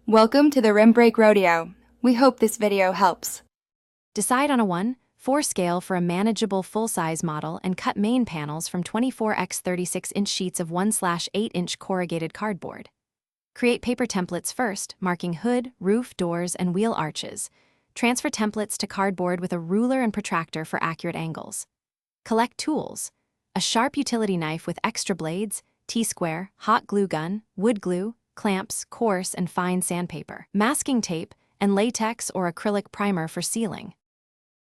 Welcome to the Rim Break Rodeo. We hope this video helps. Decide on a 1:4 scale for a manageable full-size model and cut main panels from 24x 36-inch sheets of 1/8-inch corrugated cardboard. Create paper templates first, marking hood, roof, doors, and wheel arches. Transfer templates to cardboard with a ruler and protractor for accurate angles. Collect tools: a sharp utility knife with extra blades, T-square, hot glue gun, wood glue, clamps, coarse and fine sandpaper, masking tape, and latex or acrylic primer for sealing.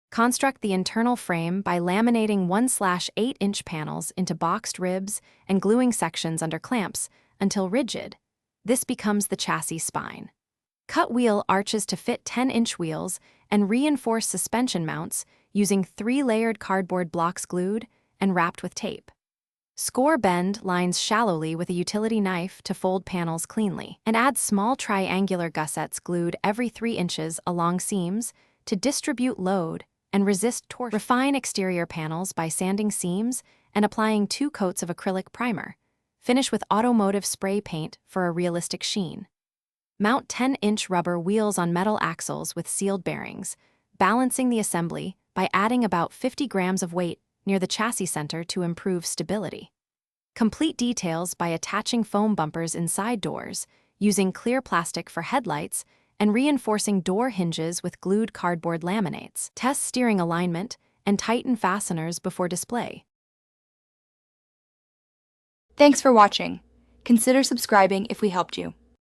Construct the internal frame by laminating 1/8-inch panels into boxed ribs and gluing sections under clamps until rigid. This becomes the chassis spine. Cut wheel arches to fit 10-inch wheels and reinforce suspension mounts using 3-layered cardboard blocks glued and wrapped with tape. Score bend lines shallowly with a utility knife to fold panels cleanly, and add small triangular gussets glued every 3 inches along seams to distribute load and resist torsion. Refine exterior panels by sanding seams and applying 2 coats of acrylic primer. Finish with automotive spray paint for a realistic sheen. Mount 10-inch rubber wheels on metal axles with sealed bearings, balancing the assembly by adding about 50 grams of weight near the chassis center to improve stability. Complete details by attaching foam bumpers inside doors, using clear plastic for headlights, and reinforcing door hinges with glued cardboard laminates. Test steering alignment and tighten fasteners before display. Thanks for watching. Consider subscribing if we helped you.